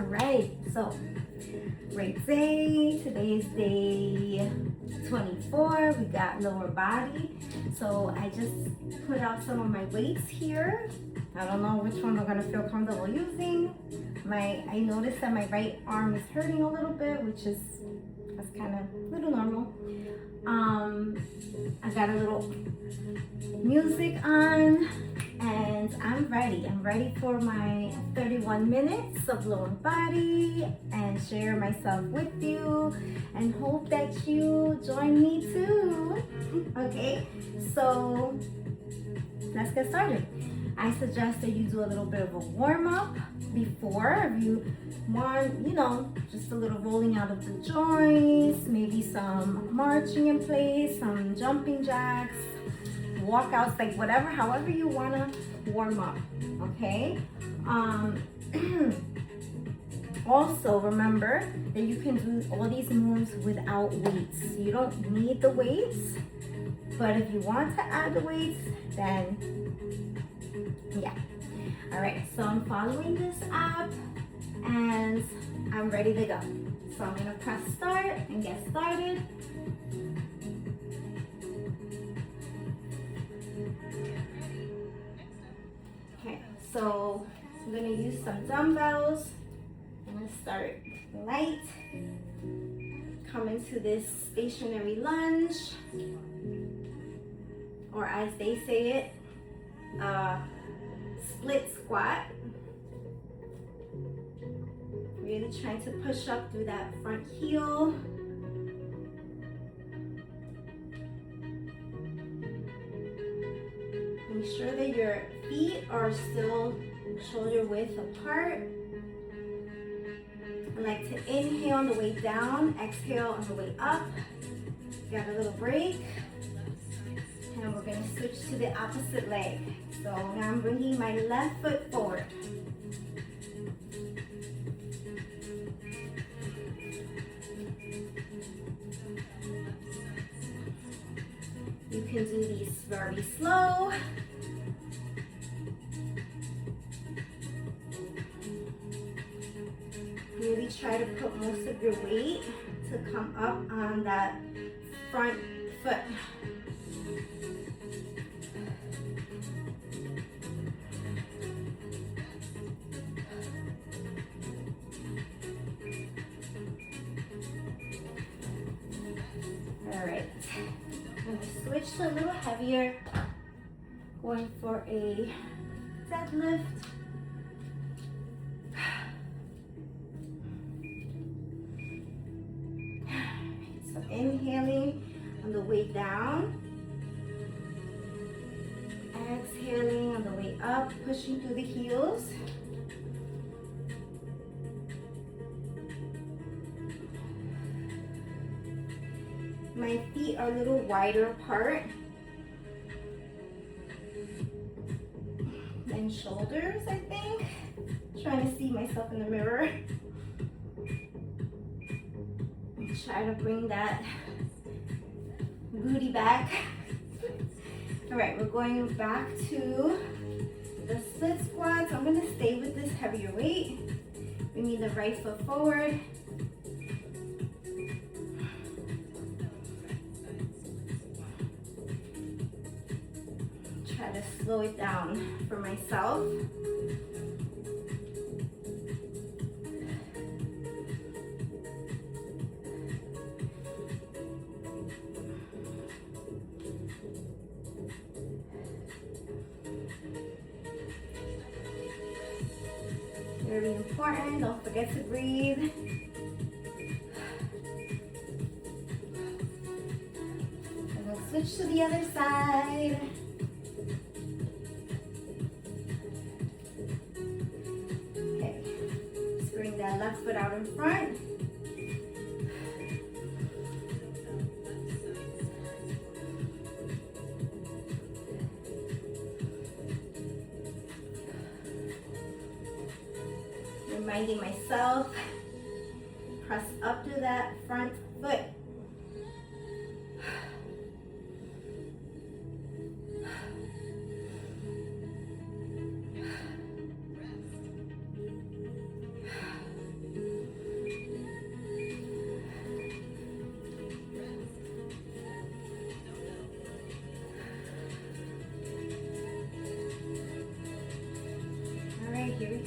All right, so great day. Today is day 24. We got lower body. So I just put out some of my weights here. I don't know which one I'm gonna feel comfortable using. I noticed that my right arm is hurting a little bit, which is that's kind of a little normal. I got a little music on and I'm ready. I'm ready for my 31 minutes of lower body and share myself with you and hope that you join me too. Okay, so let's get started. I suggest that you do a little bit of a warm-up before. If you want, just a little rolling out of the joints, maybe some marching in place, some jumping jacks, walkouts, like whatever, however you want to warm up, okay? Also, remember that you can do all these moves without weights. You don't need the weights, but if you want to add the weights, then yeah. All right, so I'm following this app and I'm ready to go. So I'm gonna press start and get started. Okay, so I'm gonna use some dumbbells. I'm gonna start light, come into this stationary lunge, or as they say it, split squat. Really trying to push up through that front heel. Make sure that your feet are still shoulder width apart. I like to inhale on the way down, exhale on the way up. Got a little break. And we're gonna switch to the opposite leg. So now I'm bringing my left foot forward. You can do these very slow. Really try to put most of your weight to come up on that front foot. All right, I'm gonna switch to a little heavier, going for a deadlift. So inhaling on the way down, exhaling on the way up, pushing through the heels. My feet are a little wider apart than shoulders, I think. Trying to see myself in the mirror. Try to bring that booty back. All right, we're going back to the split squats. I'm gonna stay with this heavier weight. Bringing the right foot forward. Try to slow it down for myself. Very important, don't forget to breathe. And we'll switch to the other side. Okay, let's bring that left foot out in front. Reminding myself, press up to that front foot.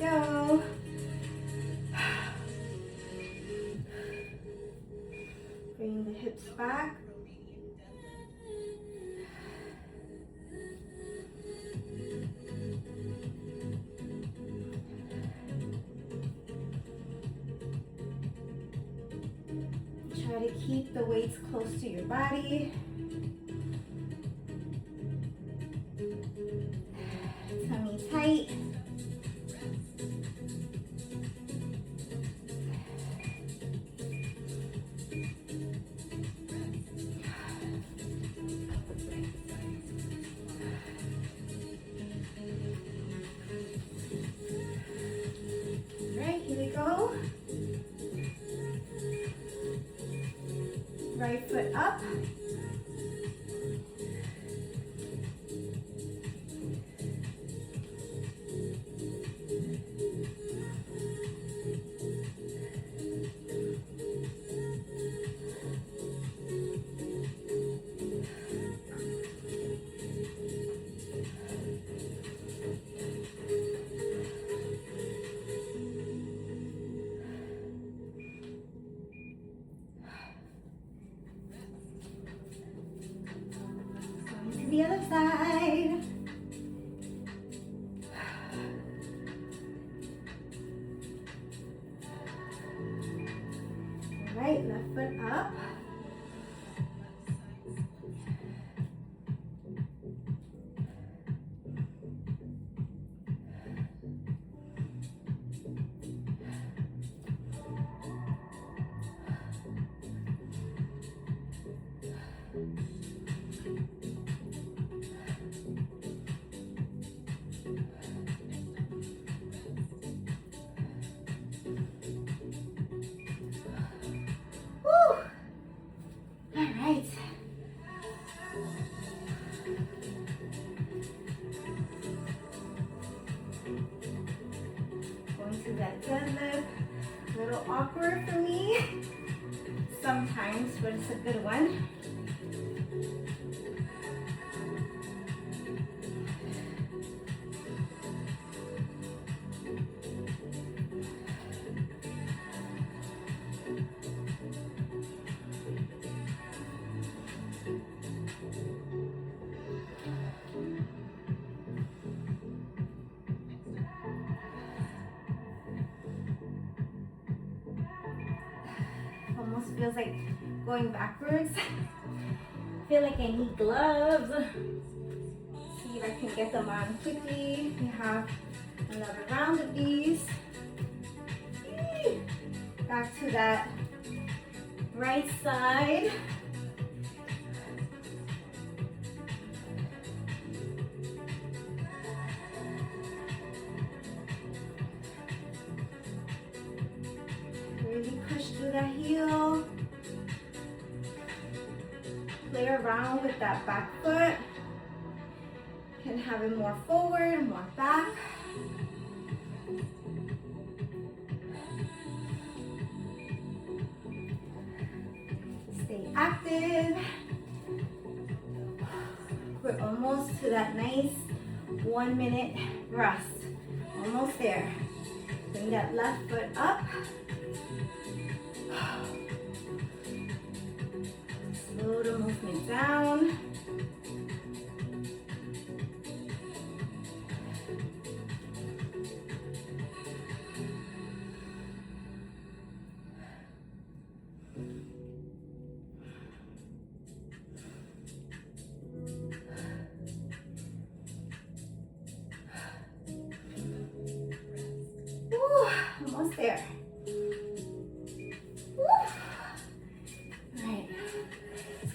go. Bring the hips back. Try to keep the weights close to your body. Tummy tight. Right foot up. The other side. All right, left foot up. Going to that deadlift. A little awkward for me sometimes, but it's a good one. Almost feels like going backwards. I feel like I need gloves. See if I can get them on quickly. We have another round of these. Back to that right side. Really push through that heel. Play around with that back foot. Can have it more forward, more back. Stay active. We're almost to that nice 1 minute rest. Almost there. Bring that left foot up. Slow the movement down. Ooh, almost there.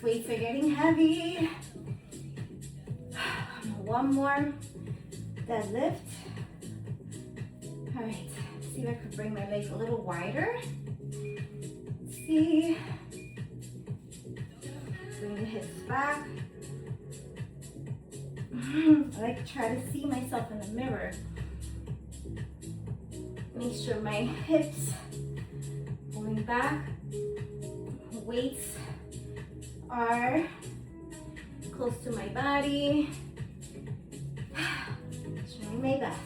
Weights are getting heavy. One more deadlift. All right, see if I could bring my legs a little wider. See, bring the hips back. I like to try to see myself in the mirror. Make sure my hips going back, weights are close to my body. Trying my best.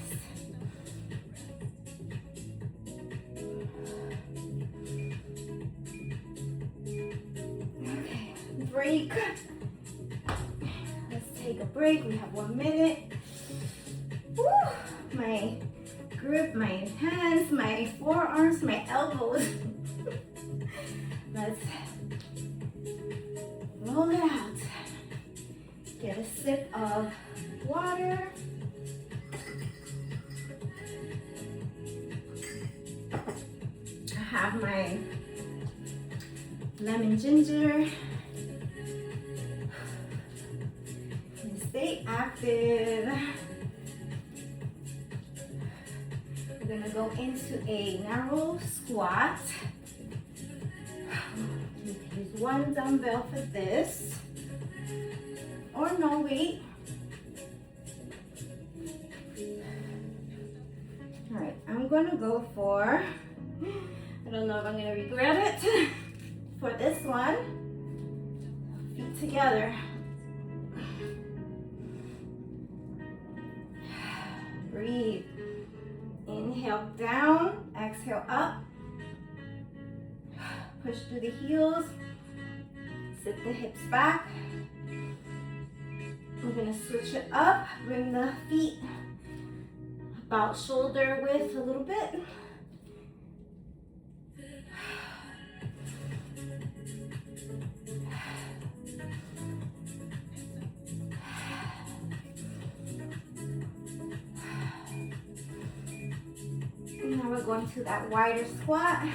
break. Let's take a break. We have 1 minute. Woo! My grip, my hands, my forearms, my elbows. Let's roll it out. Get a sip of water. I have my lemon ginger. Stay active. We're gonna go into a narrow squat. You can use one dumbbell for this, or no weight. All right, I'm gonna go for, I don't know if I'm gonna regret it, for this one, feet together. Breathe. Inhale down, exhale up. Push through the heels. Sit the hips back. We're gonna switch it up. Bring the feet about shoulder width a little bit. Now we're going to that wider squat.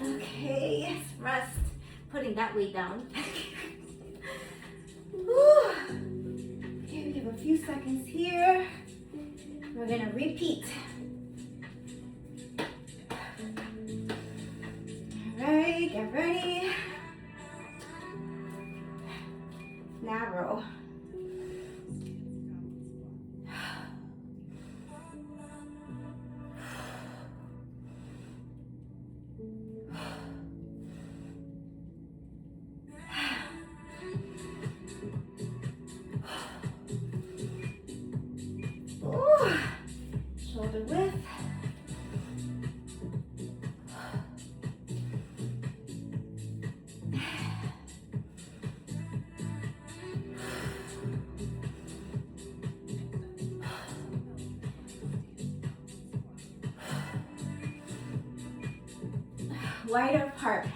Okay, rest. Putting that weight down. Whew. Okay, we have a few seconds here. We're gonna repeat. All right, get ready. Narrow. Ooh. Shoulder width. Wider apart.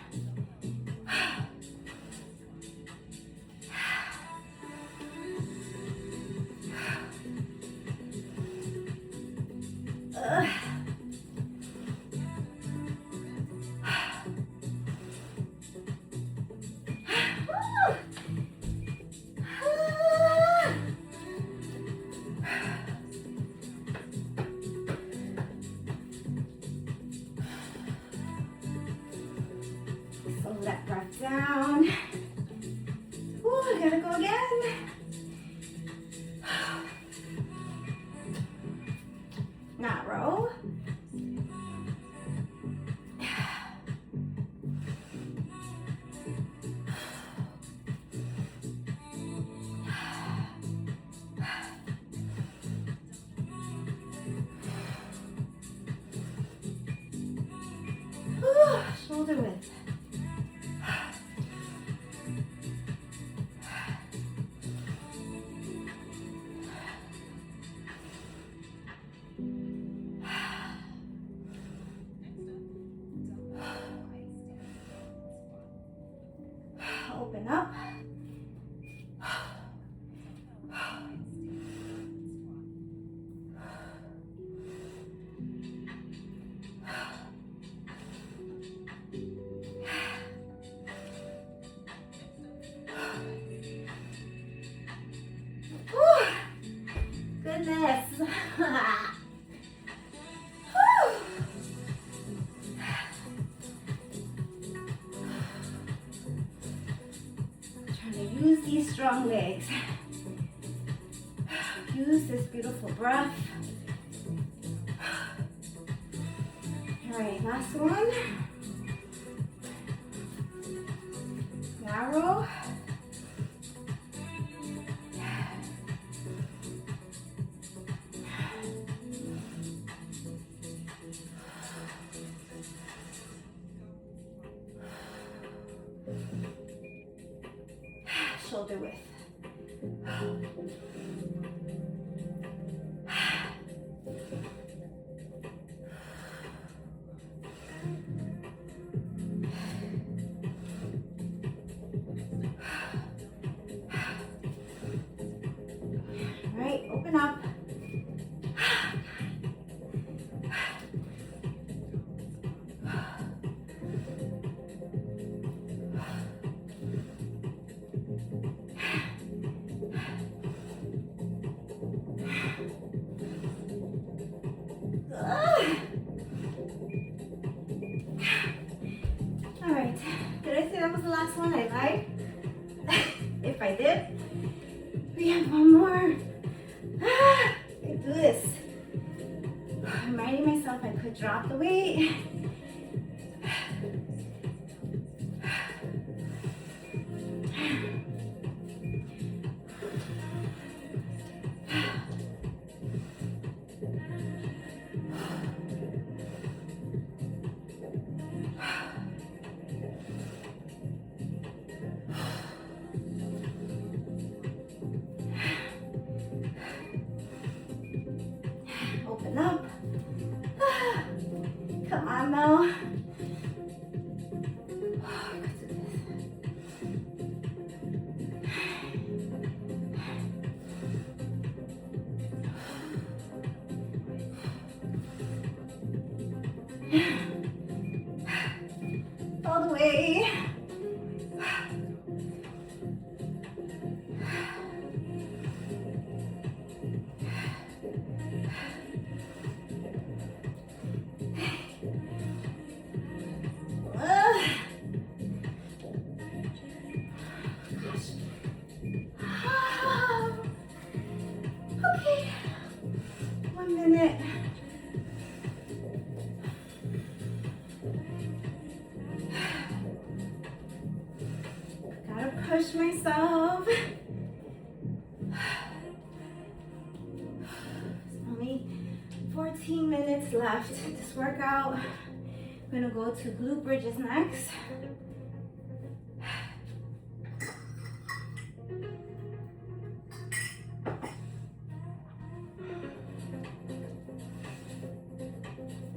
So let breath down. Ooh, gotta go again. Narrow. Ooh, shoulder width. Open up. Whew. Goodness. Use these strong legs. Use this beautiful breath. All right, last one. tomorrow. Shoulder width. All right, open up. All right, did I say that was the last one? I lied. If I did, we have one more. I could do this. I'm reminding myself I could drop the weight. Open up. Come on now. All the way. Okay, 1 minute. Gotta push myself. Only 14 minutes left this workout. I'm gonna go to glute bridges next.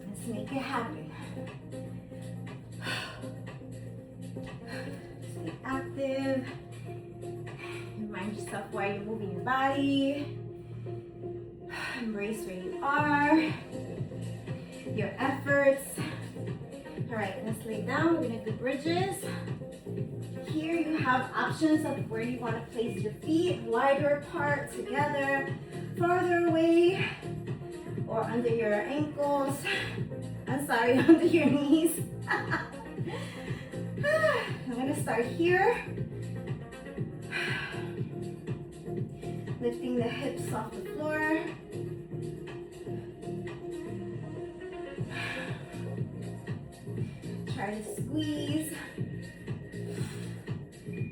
Let's make it happen. Stay active. Remind yourself why you're moving your body. Embrace where you are, your efforts. All right, let's lay down. We're gonna do bridges. Here you have options of where you want to place your feet, wider apart, together, farther away, or under your ankles. I'm sorry, under your knees. I'm gonna start here. Lifting the hips off the floor. Try to squeeze.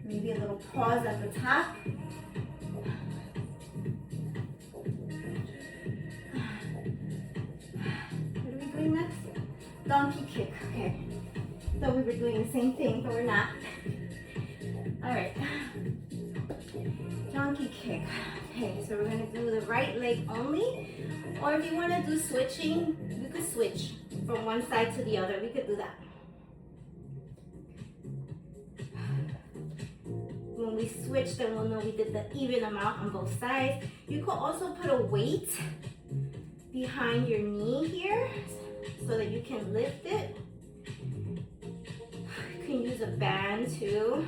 Maybe a little pause at the top. What are we doing next? Donkey kick. Okay. Thought we were doing the same thing, but we're not. All right. Donkey kick. Okay, so we're gonna do the right leg only, or if you want to do switching, you could switch from one side to the other. We could do that. When we switch, then we'll know we did the even amount on both sides. You could also put a weight behind your knee here so that you can lift it. You can use a band too.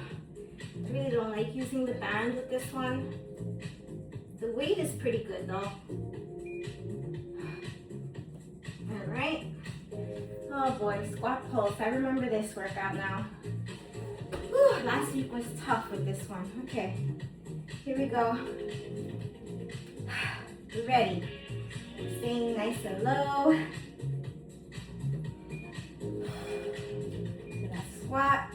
I really don't like using the band with this one. The weight is pretty good though. All right. Oh boy, squat pulse. I remember this workout now. Whew, last week was tough with this one. Okay, here we go. We're ready. Staying nice and low. Squat.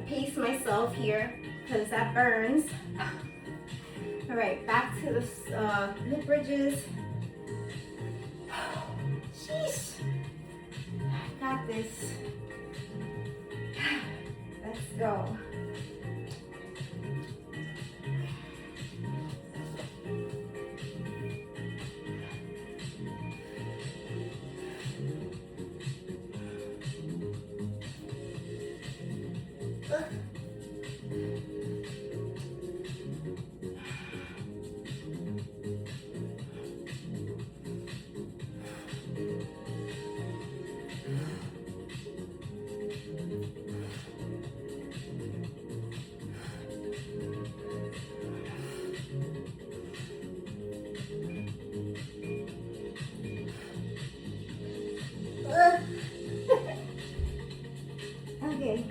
pace myself here because that burns. All right, back to the glute bridges. Sheesh. Got this. Let's go. Okay.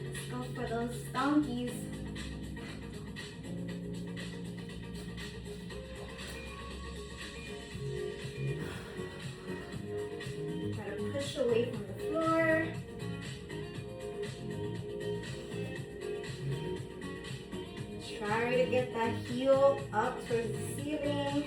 Let's go for those donkeys. Gotta push away from the floor. Try to get that heel up towards the ceiling.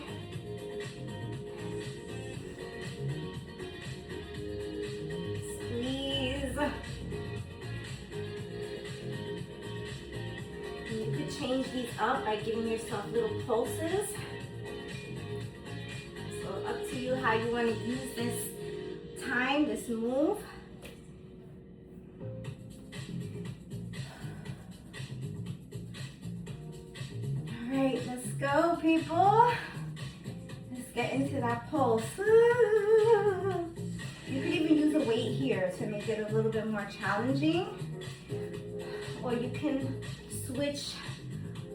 You could change these up by giving yourself little pulses. So up to you how you want to use this time, this move. All right, let's go, people. Let's get into that pulse. You could even use a weight here to make it a little bit more challenging. Or you can switch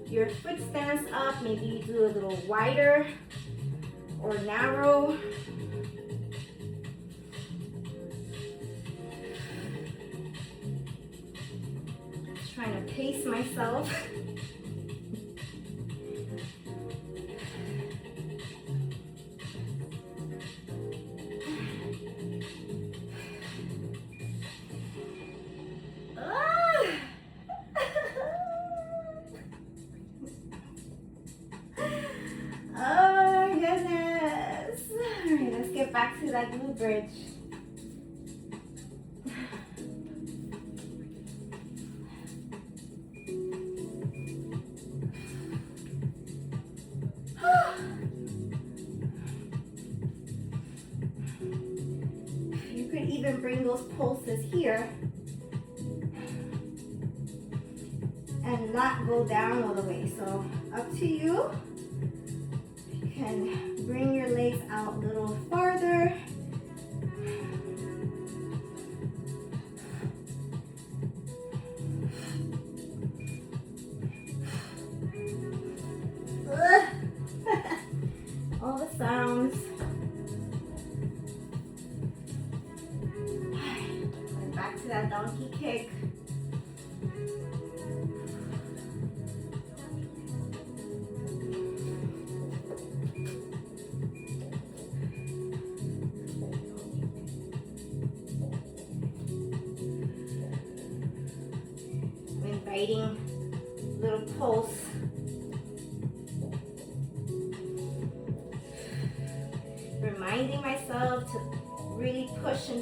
your foot stance up. Maybe you do a little wider or narrow. Just trying to pace myself. Back to that glute bridge. You could even bring those pulses here and not go down all the way. So up to you. You can bring your legs out a little farther. All the sounds. And back to that donkey kick. Inviting little pulse. Reminding myself to really push into